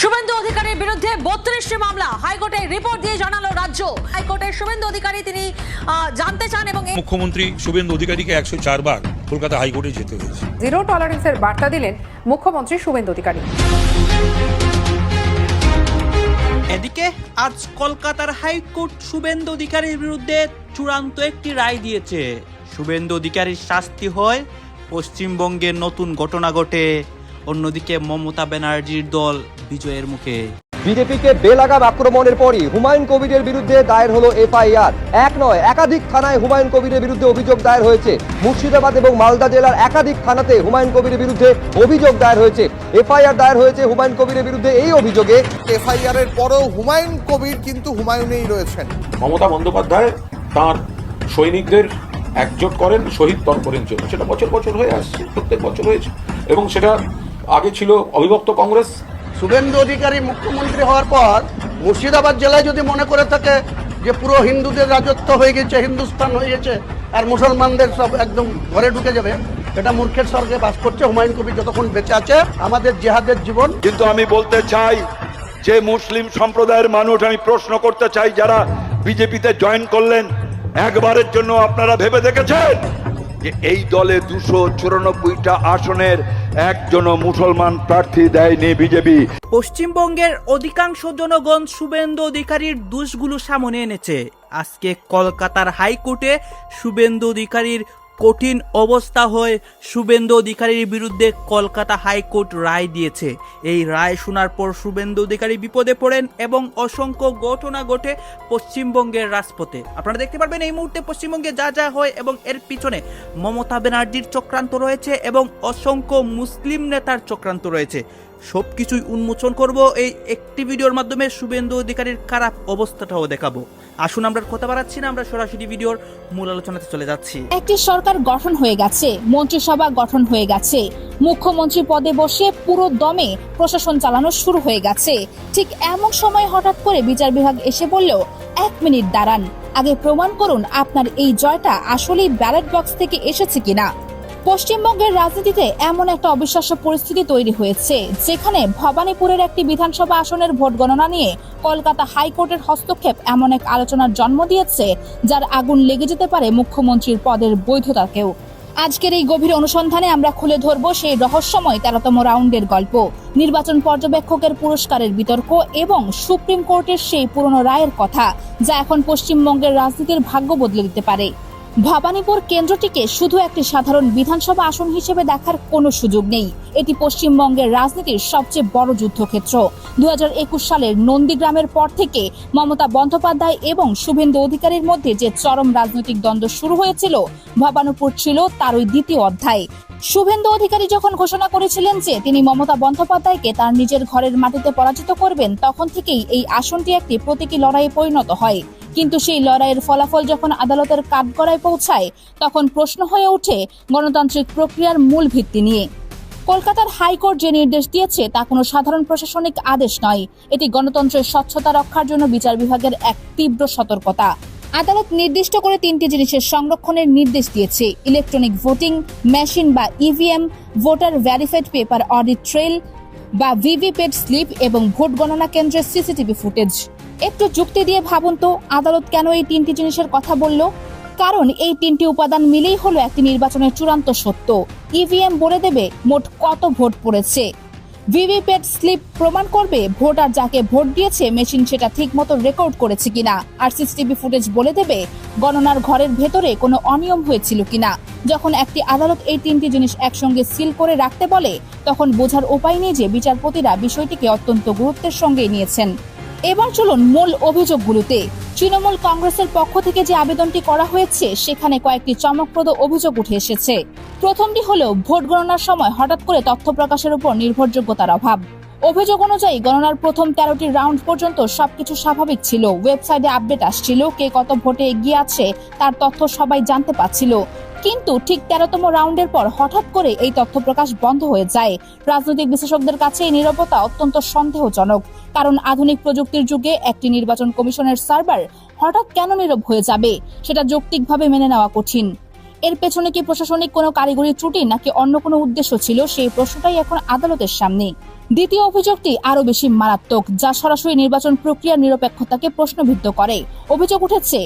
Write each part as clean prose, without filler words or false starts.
শুভেন্দু অধিকারীর বিরুদ্ধে 32টি মামলা হাইকোর্টে রিপোর্ট দিয়ে জানালো রাজ্য। হাইকোর্টের শুভেন্দু অধিকারী তিনি জানতে চান এবং মুখ্যমন্ত্রী শুভেন্দু অধিকারীকে 104 বার কলকাতা হাইকোর্টে যেতে হয়েছে। জিরো টলারেন্সের বার্তা দিলেন মুখ্যমন্ত্রী শুভেন্দু অধিকারী। এদিকে আজ কলকাতার হাইকোর্ট শুভেন্দু অধিকারীর বিরুদ্ধে চূড়ান্ত একটি রায় দিয়েছে। শুভেন্দু অধিকারীর শাস্তি হয়, পশ্চিমবঙ্গের নতুন ঘটনা ঘটে। অন্যদিকে মমতা ব্যানার্জির দল বিজয়ের মুখে। বিজেপিকে বেলাগাম আক্রমণের পরই হুমায়ুন কবিরের বিরুদ্ধে দায়ের হলো এফআইআর। এক নয়, একাধিক থানায় হুমায়ুন কবিরের বিরুদ্ধে অভিযোগ দায়ের হয়েছে। মুর্শিদাবাদ এবং মালদা জেলার একাধিক থানাতে হুমায়ুন কবিরের বিরুদ্ধে অভিযোগ দায়ের হয়েছে। এফআইআর দায়ের হয়েছে হুমায়ুন কবিরের বিরুদ্ধে। এই অভিযোগে এফআইআর এর পরেও হুমায়ুন কবির কিন্তু হুমায়ুনেই রয়েছেন। মমতা বন্দ্যোপাধ্যায় তার সৈনিকদের একজোট করেন শহীদ তর্পণের জন্য। সেটা বছর বছর হয়ে আসছে, প্রত্যেক বছর হয়েছে, এবং সেটা আগে ছিল অবিভক্ত কংগ্রেস। শুভেন্দু অধিকারী মুখ্যমন্ত্রী হওয়ার পর মুর্শিদাবাদ জেলায় যদি মনে করে থাকে যে পুরো হিন্দুদের রাজত্ব হয়ে গেছে, হিন্দুস্তান হয়ে গেছে আর মুসলমানদের সব একদম ঘরে ঢুকে যাবে, এটা মূর্খের স্বর্গে বাস করছে। হুমায়ুন কবির যতক্ষণ বেঁচে আছে আমাদের জেহাদের জীবন। কিন্তু আমি বলতে চাই যে মুসলিম সম্প্রদায়ের মানুষ, আমি প্রশ্ন করতে চাই যারা বিজেপিতে জয়েন করলেন, একবারের জন্য আপনারা ভেবে দেখেছেন যে এই দলে 294টা আসনের একজনও মুসলমান প্রার্থী দেয়নি বিজেপি? পশ্চিমবঙ্গের অধিকাংশ জনগণ শুভেন্দু অধিকারীর দোষগুলো সামনে এনেছে। আজকে কলকাতার হাইকোর্টে শুভেন্দু অধিকারীর কঠিন অবস্থা হয়। শুভেন্দু অধিকারীর বিরুদ্ধে কলকাতা হাইকোর্ট রায় দিয়েছে। এই রায় শোনার পর শুভেন্দু অধিকারী বিপদে পড়েন এবং অসংখ্য ঘটনা ঘটে পশ্চিমবঙ্গের রাজপথে। আপনারা দেখতে পারবেন এই মুহূর্তে পশ্চিমবঙ্গে যা যা হয়, এবং এর পিছনে মমতা ব্যানার্জির চক্রান্ত রয়েছে এবং অসংখ্য মুসলিম নেতার চক্রান্ত রয়েছে। সবকিছুই উন্মোচন করব এই একটি ভিডিওর মাধ্যমে। শুভেন্দু অধিকারীর খারাপ অবস্থাটাও দেখাবো। আসুন, আমরা কথা বাড়াচ্ছি না, আমরা সরাসরি ভিডিওর মূল আলোচনাতে চলে যাচ্ছি। একটি সরকার গঠন হয়ে গেছে, মন্ত্রিসভা গঠন হয়ে গেছে, মুখ্যমন্ত্রী পদে বসে পুরো দমে প্রশাসন চালানো শুরু হয়ে গেছে। ঠিক এমন সময় হঠাৎ করে বিচার বিভাগ এসে বলল, 1 মিনিট দাঁড়ান, আগে প্রমাণ করুন আপনার এই জয়টা আসলেই ব্যালট বক্স থেকে এসেছে কিনা। পশ্চিমবঙ্গের রাজনীতিতে এমন একটা অবিশ্বাস্য পরিস্থিতি তৈরি হয়েছে, যেখানে ভবানীপুরের একটি বিধানসভা আসনের ভোট গণনা নিয়ে কলকাতা হাইকোর্টের হস্তক্ষেপ এমন এক আলোচনার জন্ম দিয়েছে, যার আগুন লেগে যেতে পারে মুখ্যমন্ত্রীর পদের বৈধতাকেও। আজকের এই গভীর অনুসন্ধানে আমরা খুলে ধরব সেই রহস্যময় 13তম রাউন্ডের গল্প, নির্বাচন পর্যবেক্ষকের পুরস্কারের বিতর্ক এবং সুপ্রিম কোর্টের সেই পুরনো রায়ের কথা, যা এখন পশ্চিমবঙ্গের রাজনীতির ভাগ্য বদলে দিতে পারে। ভবানীপুর কেন্দ্রটিকে শুধু একটি সাধারণ বিধানসভা আসন হিসেবে দেখার কোনো সুযোগ নেই। এটি পশ্চিমবঙ্গের রাজনীতির সবচেয়ে বড় যুদ্ধক্ষেত্র। 2021 সালের নন্দীগ্রামের পর থেকে মমতা বন্দ্যোপাধ্যায় এবং শুভেন্দু অধিকারীর মধ্যে যে চরম রাজনৈতিক দ্বন্দ্ব শুরু হয়েছিল, ভবানীপুর ছিল তারই দ্বিতীয় অধ্যায়। শুভেন্দু অধিকারী যখন ঘোষণা করেছিলেন যে তিনি মমতা বন্দ্যোপাধ্যায়কে তার নিজের ঘরের মাটিতে পরাজিত করবেন, তখন থেকেই এই আসনটি একটি প্রতীকী লড়াইয়ে পরিণত হয়। কিন্তু সেই লড়াইয়ের ফলাফল যখন আদালতের কাঠগড়ায় পৌঁছায়, তখন প্রশ্ন হয়ে ওঠে গণতান্ত্রিক প্রক্রিয়ার মূল ভিত্তি নিয়ে। কলকাতার হাইকোর্ট যে নির্দেশ দিয়েছে তা কোনো সাধারণ প্রশাসনিক আদেশ নয়, এটি গণতন্ত্রের স্বচ্ছতা রক্ষার জন্য বিচার বিভাগের এক তীব্র সতর্কতা। আদালত নির্দিষ্ট করে 3টি জিনিসের সংরক্ষণের নির্দেশ দিয়েছে: ইলেকট্রনিক ভোটিং মেশিন বা EVM, voter verified paper audit trail বা ভিভিপ্যাট স্লিপ এবং ভোট গণনা কেন্দ্রের সিসিটিভি ফুটেজ। একটু যুক্তি দিয়ে ভাবুন তো, আদালত কেন এই 3টি জিনিসের কথা বলল? কারণ এই 3টি উপাদান মিলেই হলো একটি নির্বাচনের চূড়ান্ত সত্য। ইভিএম বলে দেবে মোট কত ভোট পড়েছে, ভিভিপ্যাট স্লিপ প্রমাণ করবে ভোটার যাকে ভোট দিয়েছে মেশিন সেটা ঠিকমতো রেকর্ড করেছে কিনা, আর সিসিটিভি ফুটেজ বলে দেবে গণনার ঘরের ভেতরে কোনো অনিয়ম হয়েছিল কিনা। যখন একটি আদালত এই 3টি জিনিস একসঙ্গে সিল করে রাখতে বলে, তখন বোঝার উপায় নেই যে বিচারপতিরা বিষয়টিকে অত্যন্ত গুরুত্বের সঙ্গে নিয়েছেন। এবার চলুন মূল অভিযোগগুলোতে। তৃণমূল কংগ্রেসের পক্ষ থেকে যে আবেদনটি করা হয়েছে, সেখানে কয়েকটি চমকপ্রদ অভিযোগ উঠে এসেছে। প্রথমটি হলো ভোট গণনার সময় হঠাৎ করে তথ্য প্রকাশের উপর নির্ভরযোগ্যতার অভাব। অভিযোগ অনুযায়ী গণনার প্রথম 13টি রাউন্ড পর্যন্ত সবকিছু স্বাভাবিক ছিল। ওয়েবসাইটে আপডেট আসছিল, কে কত ভোটে এগিয়ে আছে তার তথ্য সবাই জানতে পারছিল। কিন্তু ঠিক 13তম রাউন্ডের পর হঠাৎ করে এই তথ্য প্রকাশ বন্ধ হয়ে যায়। রাজনৈতিক বিশেষজ্ঞদের কাছে এই নীরবতা অত্যন্ত সন্দেহজনক, কারণ আধুনিক প্রযুক্তির যুগে একটি নির্বাচন কমিশনের সার্ভার হঠাৎ কেন নীরব হয়ে যাবে, সেটা যৌক্তিকভাবে মেনে নেওয়া কঠিন। এর পেছনে কি প্রশাসনিক কোনো কারিগরি ত্রুটি নাকি অন্য কোনো উদ্দেশ্য ছিল, সেই প্রশ্নটাই এখন আদালতের সামনে। দ্বিতীয় অভিযোগটি আরো বেশি মারাত্মক, যা সরাসরি নির্বাচন প্রক্রিয়ার নিরপেক্ষতাকে প্রশ্নবিদ্ধ করে। অভিযোগ উঠেছে,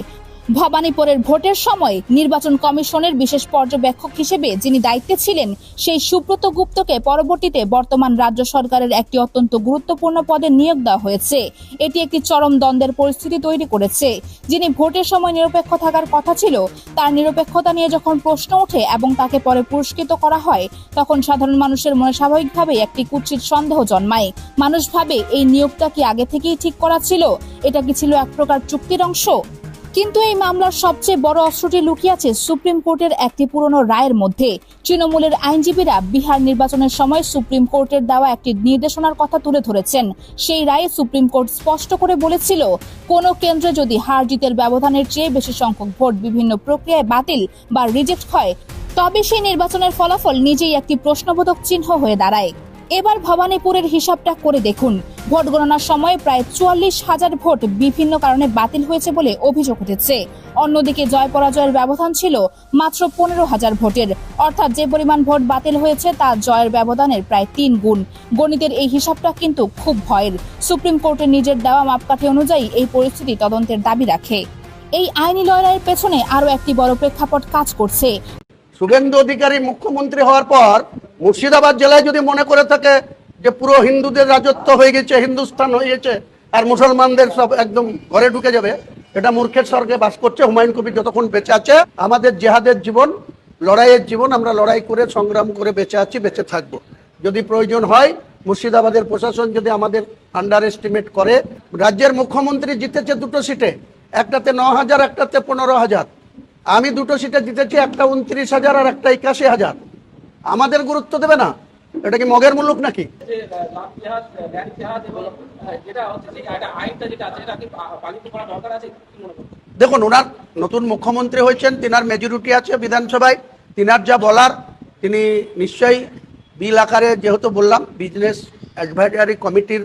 ভবানীপুরের ভোটের সময় নির্বাচন কমিশনের বিশেষ পর্যবেক্ষক হিসেবে যিনি দায়িত্বে ছিলেন, সেই সুব্রত গুপ্তকে পরবর্তীতে বর্তমান রাজ্য সরকারের একটি অত্যন্ত গুরুত্বপূর্ণ পদে নিয়োগ দেওয়া হয়েছে। এটি একটি চরম দ্বন্দ্বের পরিস্থিতি তৈরি করেছে। যিনি ভোটের সময় নিরপেক্ষ থাকার কথা ছিল, তার নিরপেক্ষতা নিয়ে যখন প্রশ্ন ওঠে এবং তাকে পরে পুরস্কৃত করা হয়, তখন সাধারণ মানুষের মনে স্বাভাবিকভাবেই একটি কুৎসিত সন্দেহ জন্মায়। মানুষ ভাবে, এই নিয়োগটা কি আগে থেকেই ঠিক করা ছিল? এটা কি ছিল এক প্রকার চুক্তির অংশ? কিন্তু এই মামলার সবচেয়ে বড় অস্ত্রটি লুকিয়ে আছে সুপ্রিম কোর্টের একটি পুরনো রায়ের মধ্যে। তৃণমূলের আইনজীবীরা বিহার নির্বাচনের সময় সুপ্রিম কোর্টের দেওয়া একটি নির্দেশনার কথা তুলে ধরেছেন। সেই রায়ে সুপ্রিম কোর্ট স্পষ্ট করে বলেছিল, কোন কেন্দ্রে যদি হার জিতের ব্যবধানের চেয়ে বেশি সংখ্যক ভোট বিভিন্ন প্রক্রিয়ায় বাতিল বা রিজেক্ট হয়, তবে সেই নির্বাচনের ফলাফল নিজেই একটি প্রশ্নবোধক চিহ্ন হয়ে দাঁড়ায়। এবার ভবানীপুরের হিসাবটা করে দেখুন। ভোট গণনার সময় প্রায় 44,000 ভোট বিভিন্ন কারণে বাতিল হয়েছে বলে অভিযোগ উঠেছে। অন্যদিকে জয় পরাজয়ের ব্যবধান ছিল মাত্র 15,000 ভোটের, অর্থাৎ যে পরিমাণ ভোট বাতিল হয়েছে তা জয়ের ব্যবধানের প্রায় 3 গুণ। গণিতের এই হিসাবটা কিন্তু খুব ভয়ের। সুপ্রিম কোর্টের নিজের দেওয়া মাপকাঠি অনুযায়ী এই পরিস্থিতি তদন্তের দাবি রাখে। এই আইনি লড়াইয়ের পেছনে আরো একটি বড় প্রেক্ষাপট কাজ করছে। শুভেন্দু অধিকারী মুখ্যমন্ত্রী হওয়ার পর মুর্শিদাবাদ জেলায় যদি মনে করে থাকে যে পুরো হিন্দুদের রাজত্ব হয়ে গেছে, হিন্দুস্তান হয়ে গেছে, আর মুসলমানদের সব একদম ঘরে ঢুকে যাবে, এটা মূর্খের স্বর্গে বাস করছে। হুমায়ুন কবির যতক্ষণ বেঁচে আছে, আমাদের জেহাদের জীবন, লড়াইয়ের জীবন, আমরা লড়াই করে সংগ্রাম করে বেঁচে আছি, বেঁচে থাকবো। যদি প্রয়োজন হয়, মুর্শিদাবাদের প্রশাসন যদি আমাদের আন্ডার এস্টিমেট করে, রাজ্যের মুখ্যমন্ত্রী জিতেছে 2টো সিটে, একটাতে 9,000, একটাতে 15,000। আমি 2টো সিটে জিতেছি, একটা 29,000 আর একটা 81,000। আমাদের গুরুত্ব দেবে না? এটা কি মগের মুলুক নাকি? দেখুন, ওনার নতুন মুখ্যমন্ত্রী হয়েছেন, তিনার মেজরিটি আছে বিধানসভায়, তিনার যা বলার তিনি নিশ্চয়ই বিল আকারে, যেহেতু বললাম বিজনেস অ্যাডভাইজারি কমিটির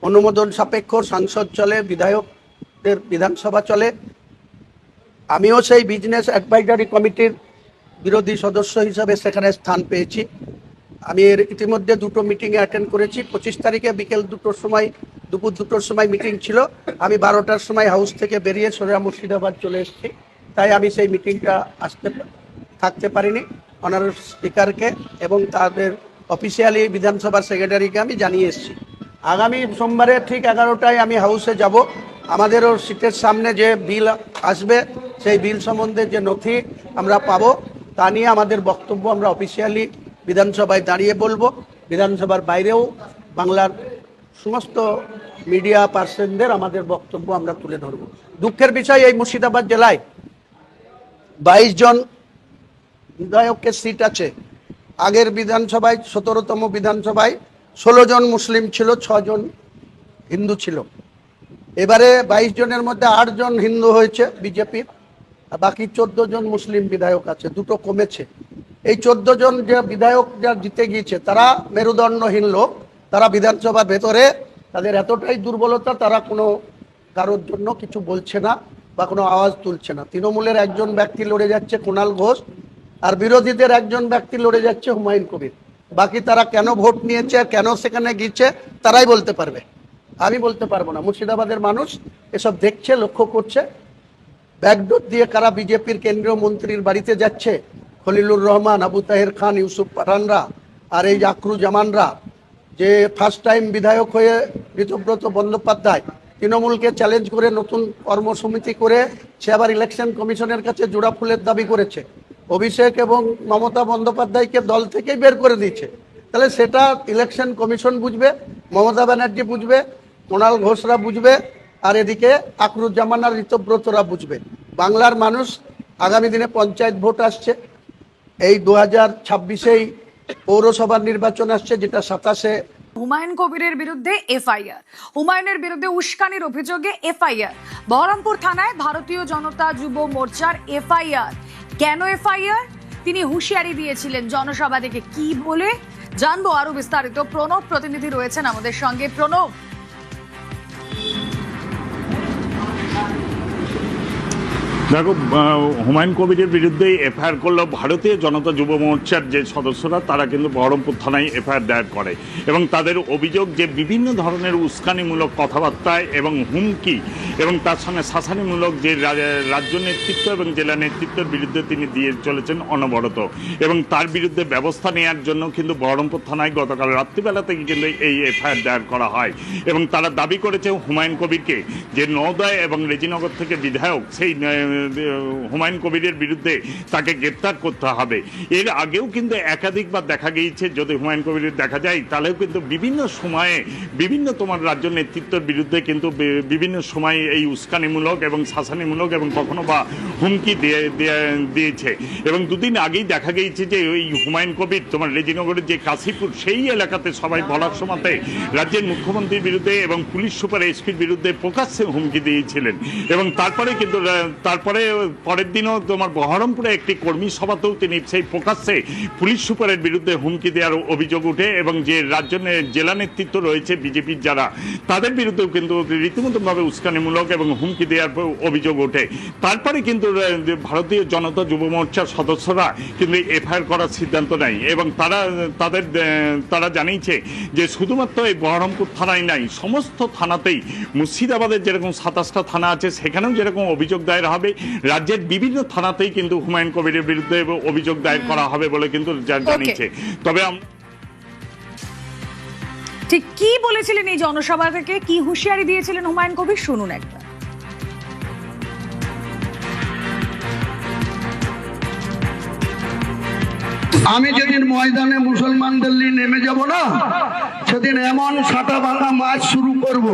অনুমোদন সাপেক্ষ সাংসদ চলে, বিধায়কদের বিধানসভা চলে। আমিও সেই বিজনেস অ্যাডভাইজারি কমিটির বিরোধী সদস্য হিসাবে সেখানে স্থান পেয়েছি। আমি এর ইতিমধ্যে 2টো মিটিংয়ে অ্যাটেন্ড করেছি। 25 তারিখে বিকেল 2টোর সময়, দুপুর 2টোর সময় মিটিং ছিল। আমি 12টার সময় হাউস থেকে বেরিয়ে সোজা মুর্শিদাবাদ চলে এসেছি, তাই আমি সেই মিটিংটা থাকতে পারিনি। অনারেবল স্পিকারকে এবং তাদের অফিসিয়ালি বিধানসভার সেক্রেটারিকে আমি জানিয়ে এসেছি। আগামী সোমবারে ঠিক 11টায় আমি হাউসে যাব। আমাদেরও সিটের সামনে যে বিল আসবে, সেই বিল সম্বন্ধে যে নথি আমরা পাবো, তা নিয়ে আমাদের বক্তব্য আমরা অফিসিয়ালি বিধানসভায় দাঁড়িয়ে বলবো। বিধানসভার বাইরেও বাংলার সমস্ত মিডিয়া পার্সনদের আমাদের বক্তব্য আমরা তুলে ধরব। দুঃখের বিষয়, এই মুর্শিদাবাদ জেলায় 22 জন বিধায়কের সিট আছে। আগের বিধানসভায় 17তম বিধানসভায় 16 জন মুসলিম ছিল, 6 জন হিন্দু ছিল। এবারে 22 জনের মধ্যে 8 জন হিন্দু হয়েছে বিজেপির, বাকি 14 জন মুসলিম বিধায়ক আছে, 2টো কমেছে। এই 14 জন যে বিধায়ক যা জিতে গিয়েছে, তারা মেরুদণ্ডহীন লোক। তারা বিধানসভার ভেতরে তাদের এতটাই দুর্বলতা, তারা কোনো কারোর জন্য কিছু বলছে না বা কোনো আওয়াজ তুলছে না। তৃণমূলের একজন ব্যক্তি লড়ে যাচ্ছে, কুণাল ঘোষ, আর বিরোধীদের একজন ব্যক্তি লড়ে যাচ্ছে, হুমায়ুন কবির। বাকি তারা কেন ভোট নিয়েছে, কেন সেখানে গিয়েছে, তারাই বলতে পারবে, আমি বলতে পারবো না। মুর্শিদাবাদের মানুষ এসব দেখছে, লক্ষ্য করছে। ব্যাকডোর দিয়ে কারা বিজেপির কেন্দ্রীয় মন্ত্রীর বাড়িতে যাচ্ছে, খলিলুর রহমান, আবু তাহের খান, ইউসুফ পাঠানরা, আর এই জাকরুজ্জামানরা, যে ফার্স্ট টাইম বিধায়ক হয়ে ঋতব্রত বন্দ্যোপাধ্যায় তৃণমূলকে চ্যালেঞ্জ করে নতুন কর্মসমিতি করে সে আবার ইলেকশন কমিশনের কাছে জোড়া ফুলের দাবি করেছে। অভিষেক এবং মমতা বন্দ্যোপাধ্যায়কে দল থেকেই বের করে দিয়েছে। তাহলে সেটা ইলেকশন কমিশন বুঝবে, মমতা ব্যানার্জি বুঝবে, কুণাল ঘোষরা বুঝবে, আর এদিকে আকরুজ্জামান আর ঋতব্রতরা বুঝবে। বাংলার মানুষ, আগামী দিনে পঞ্চায়েত ভোট আসছে, এই 2026-এই পৌরসভার নির্বাচন আসছে, যেটা 27-এ। হুমায়ুন কবিরের বিরুদ্ধে এফআইআর, হুমায়ুনের বিরুদ্ধে উস্কানির অভিযোগে এফআইআর, বহরমপুর থানায় ভারতীয় জনতা যুব মোর্চার এফআইআর। কেন এফআইআর? তিনি হুঁশিয়ারি দিয়েছিলেন জনসভা থেকে, কি বলে জানবো আরো বিস্তারিত। প্রণব প্রতিনিধি রয়েছেন আমাদের সঙ্গে। প্রণব, দেখো, হুমায়ুন কবিরের বিরুদ্ধে এফআইআর করলো ভারতীয় জনতা যুব মোর্চার যে সদস্যরা, তারা কিন্তু বহরমপুর থানায় এফআইআর দায়ের করে এবং তাদের অভিযোগ যে বিভিন্ন ধরনের উস্কানিমূলক কথাবার্তায় এবং হুমকি এবং তার সঙ্গে শাসানিমূলক যে রাজ্য নেতৃত্ব এবং জেলা নেতৃত্বের বিরুদ্ধে তিনি দিয়ে চলেছেন অনবরত, এবং তার বিরুদ্ধে ব্যবস্থা নেওয়ার জন্য কিন্তু বহরমপুর থানায় গতকাল রাত্রিবেলা থেকে কিন্তু এই এফআইআর দায়ের করা হয়। এবং তারা দাবি করেছে হুমায়ুন কবিরকে, যে নওদয় এবং রেজিনগর থেকে বিধায়ক, সেই হুমায়ুন কবিরের বিরুদ্ধে তাকে গ্রেপ্তার করতে হবে। এর আগেও কিন্তু একাধিকবার দেখা গিয়েছে, যদি হুমায়ুন কবিরের দেখা যায় তাহলেও কিন্তু বিভিন্ন সময়ে বিভিন্ন তোমার রাজ্য নেতৃত্বের বিরুদ্ধে কিন্তু বিভিন্ন সময় এই উস্কানিমূলক এবং শাসানিমূলক এবং কখনো বা হুমকি দিয়েছে। এবং দুদিন আগেই দেখা গিয়েছে যে ওই হুমায়ুন কবির তোমার রেজিনগরের যে কাশীপুর, সেই এলাকাতে সবাই বলার সময়তে রাজ্যের মুখ্যমন্ত্রীর বিরুদ্ধে এবং পুলিশ সুপার এসপির বিরুদ্ধে প্রকাশ্যে হুমকি দিয়েছিলেন। এবং তারপরে কিন্তু পরের দিনও তোমার বহরমপুরে একটি কর্মী সভাতেও তিনি সেই প্রকাশ্যে পুলিশ সুপারের বিরুদ্ধে হুমকি দেওয়ার অভিযোগ উঠে, এবং যে জেলা নেতৃত্ব রয়েছে বিজেপির যারা, তাদের বিরুদ্ধেও কিন্তু রীতিমতোভাবে উস্কানিমূলক এবং হুমকি দেওয়ার অভিযোগ ওঠে। তারপরে কিন্তু ভারতীয় জনতা যুব মোর্চার সদস্যরা কিন্তু এফআইআর করার সিদ্ধান্ত নেয়, এবং তারা জানিয়েছে যে শুধুমাত্র এই বহরমপুর থানায় নাই, সমস্ত থানাতেই, মুর্শিদাবাদের যেরকম 27টা থানা আছে সেখানেও যেরকম অভিযোগ দায়ের হবে, রাজ্যের বিভিন্ন থানাতেই কিন্তু হুমায়ুন কবিরের বিরুদ্ধে অভিযোগ দায়ের করা হবে বলে কিন্তু জানিয়েছে। তবে ঠিক কি বলেছিলেন এই জনসভা থেকে, কি হুঁশিয়ারি দিয়েছিলেন হুমায়ুন কবির, শুনুন একটা। আমি যেদিন ময়দানে মুসলমানদের নিয়ে নেমে যাব না, সেদিন এমন ছাতা ভাঙা মাছ শুরু করব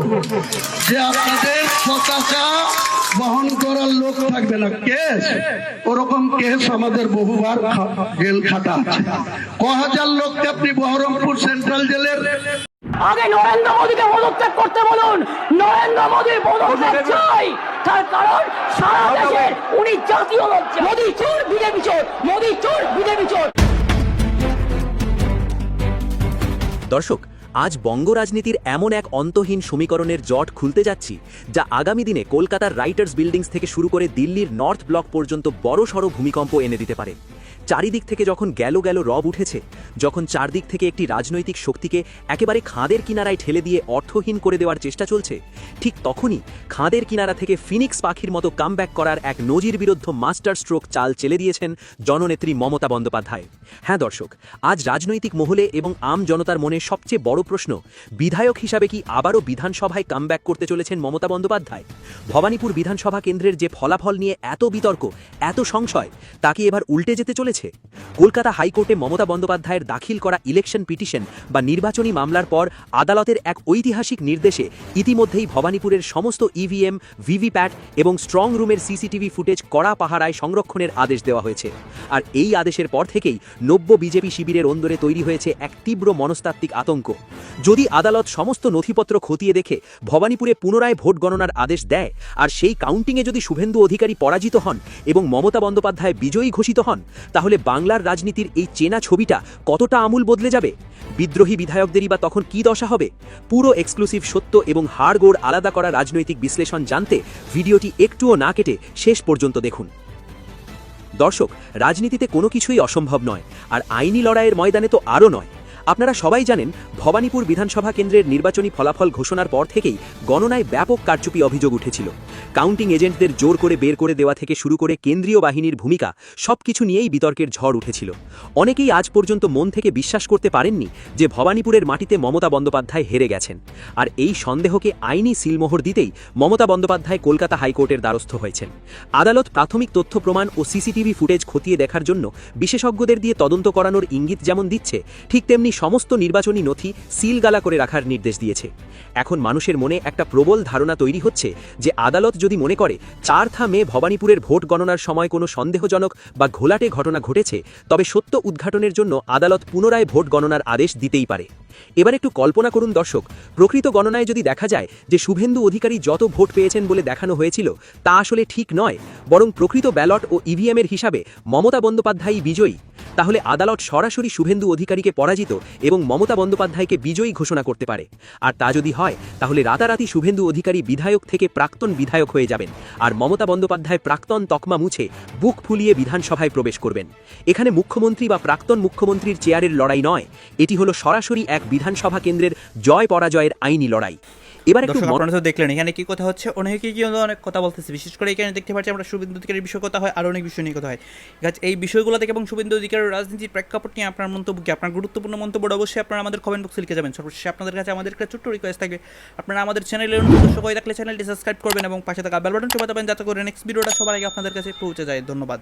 যে আপনাদের পতাকা বহন করার লোক থাকবে না। কেস, ওরকম কেস আমাদের বহুবার জেল খাটা আছে। ক হাজার লোককে আপনি বহরমপুর সেন্ট্রাল জেলের আগে নরেন্দ্র মোদীকে পদত্যাগ করতে বলুন। নরেন্দ্র মোদীর পদত্যাগ চাই, তার কারণ সারা দেশের উনি জাতীয় লজ্জা। মোদী চোর, বিজেপি চোর, মোদী চোর, বিজেপি চোর। দর্শক, আজ বঙ্গ রাজনীতির এমন এক অন্তহীন সমীকরণের জট খুলতে যাচ্ছি, যা আগামী দিনে কলকাতার রাইটার্স বিল্ডিংস থেকে শুরু করে দিল্লির নর্থ ব্লক পর্যন্ত বড়সড় ভূমিকম্প এনে দিতে পারে। চারিদিক থেকে যখন গেল রব উঠেছে, যখন চারদিক থেকে একটি রাজনৈতিক শক্তিকে একেবারে খাদের কিনারায় ঠেলে দিয়ে অর্থহীন করে দেওয়ার চেষ্টা চলছে, ঠিক তখনই খাদের কিনারা থেকে ফিনিক্স পাখির মতো কামব্যাক করার এক নজির বিরুদ্ধ মাস্টার স্ট্রোক চাল চেলে দিয়েছেন জননেত্রী মমতা বন্দ্যোপাধ্যায়। হ্যাঁ দর্শক, আজ রাজনৈতিক মহলে এবং আম জনতার মনে সবচেয়ে বড় প্রশ্ন, বিধায়ক হিসাবে কি আবারও বিধানসভায় কামব্যাক করতে চলেছেন মমতা বন্দ্যোপাধ্যায়? ভবানীপুর বিধানসভা কেন্দ্রের যে ফলাফল নিয়ে এত বিতর্ক, এত সংশয়, তা কি এবার উল্টে যেতে চলেছে? কলকাতা হাইকোর্টে মমতা বন্দ্যোপাধ্যায়ের দাখিল করা ইলেকশন পিটিশন বা নির্বাচনী মামলার পর আদালতের এক ঐতিহাসিক নির্দেশে ইতিমধ্যেই ভবানীপুরের সমস্ত ইভিএম, ভিভিপ্যাট এবং স্ট্রং রুমের সিসিটিভি ফুটেজ কড়া পাহারায় সংরক্ষণের আদেশ দেওয়া হয়েছে। আর এই আদেশের পর থেকেই নব্য বিজেপি শিবিরের অন্দরে তৈরি হয়েছে এক তীব্র মনস্তাত্ত্বিক আতঙ্ক। যদি আদালত সমস্ত নথিপত্র খতিয়ে দেখে ভবানীপুরে পুনরায় ভোট গণনার আদেশ দেয়, আর সেই কাউন্টিংয়ে যদি শুভেন্দু অধিকারী পরাজিত হন এবং মমতা বন্দ্যোপাধ্যায় বিজয়ী ঘোষিত হন, তাহলে বাংলার রাজনীতির এই চেনা ছবিটা কতটা আমূল বদলে যাবে? বিদ্রোহী বিধায়কদেরই বা তখন কি দশা হবে? পুরো এক্সক্লুসিভ সত্য এবং হাড়গোড় আলাদা করা রাজনৈতিক বিশ্লেষণ জানতে ভিডিওটি একটুও না কেটে শেষ পর্যন্ত দেখুন। দর্শক, রাজনীতিতে কোনো কিছুই অসম্ভব নয়, আর আইনি লড়াইয়ের ময়দানে তো আরও নয়। আপনারা সবাই জানেন, ভবানীপুর বিধানসভা কেন্দ্রের নির্বাচনী ফলাফল ঘোষণার পর থেকেই গণনায় ব্যাপক কারচুপি অভিযোগ উঠেছিল। কাউন্টিং এজেন্টদের জোর করে বের করে দেওয়া থেকে শুরু করে কেন্দ্রীয় বাহিনীর ভূমিকা, সবকিছু নিয়েই বিতর্কের ঝড় উঠেছিল। অনেকেই আজ পর্যন্ত মন থেকে বিশ্বাস করতে পারেননি যে ভবানীপুরের মাটিতে মমতা বন্দ্যোপাধ্যায় হেরে গেছেন। আর এই সন্দেহকে আইনি সিলমোহর দিতেই মমতা বন্দ্যোপাধ্যায় কলকাতা হাইকোর্টের দ্বারস্থ হয়েছেন। আদালত প্রাথমিক তথ্য প্রমাণ ও সিসিটিভি ফুটেজ খতিয়ে দেখার জন্য বিশেষজ্ঞদের দিয়ে তদন্ত করানোর ইঙ্গিত যেমন দিচ্ছে, ঠিক তেমনি সমস্ত নির্বাচনী নথি সিলগালা করে রাখার নির্দেশ দিয়েছে। এখন মানুষের মনে একটা প্রবল ধারণা তৈরি হচ্ছে যে আদালত যদি মনে করে 4 মে ভবানীপুরের ভোট গণনার সময় কোনো সন্দেহজনক বা ঘোলাটে ঘটনা ঘটেছে, তবে সত্য উদ্ঘাটনের জন্য আদালত পুনরায় ভোট গণনার আদেশ দিতেই পারে। এবার একটু কল্পনা করুন দর্শক, প্রকৃত গণনায় যদি দেখা যায় যে শুভেন্দু অধিকারী যত ভোট পেয়েছেন বলে দেখানো হয়েছিল তা আসলে ঠিক নয়, বরং প্রকৃত ব্যালট ও ইভিএমের হিসাবে মমতা বন্দ্যোপাধ্যায়ই বিজয়ী, তাহলে আদালত সরাসরি শুভেন্দু অধিকারীকে পরাজিত এবং মমতা বন্দ্যোপাধ্যায়কে বিজয়ী ঘোষণা করতে পারে। আর তা যদি হয় তাহলে রাতারাতি শুভেন্দু অধিকারী বিধায়ক থেকে প্রাক্তন বিধায়ক হয়ে যাবেন, আর মমতা বন্দ্যোপাধ্যায় প্রাক্তন তকমা মুছে বুক ফুলিয়ে বিধানসভায় প্রবেশ করবেন। এখানে মুখ্যমন্ত্রী বা প্রাক্তন মুখ্যমন্ত্রীর চেয়ারের লড়াই নয়, এটি হলো সরাসরি এক বিধানসভা কেন্দ্রের জয় পরাজয়ের আইনি লড়াই। এবার একটু আপনারা তো দেখলেন এখানে কি কথা হচ্ছে, অনেকে কি অনেক কথা বলতেছে, বিশেষ করে এখানে দেখতে পাচ্ছি আমরা শুভেন্দু অধিকারীর বিষয় কথা হয়, আর অনেক বিষয় নিয়ে কথা হয়। এই বিষয়গুলো থেকে এবং শুভেন্দু অধিকারীর রাজনীতির প্রেক্ষাপট নিয়ে আপনার মন্তব্য কি, আপনার গুরুত্বপূর্ণ মন্তব্য অবশ্যই আপনারা আমাদের কমেন্ট বক্সে লিখে যাবেন। সর্বশেষে আপনাদের কাছে আমাদের একটা ছোট্ট রিকোয়েস্ট থাকবে, আপনারা আমাদের চ্যানেলের দর্শক হয়ে থাকলে চ্যানেলটি সাবস্ক্রাইব করবেন এবং পাশে থাকা বেল বাটন টিপে দেবেন যাতে করে নেক্সট ভিডিওটা সবার আগে আপনাদের কাছে পৌঁছে যায়। ধন্যবাদ।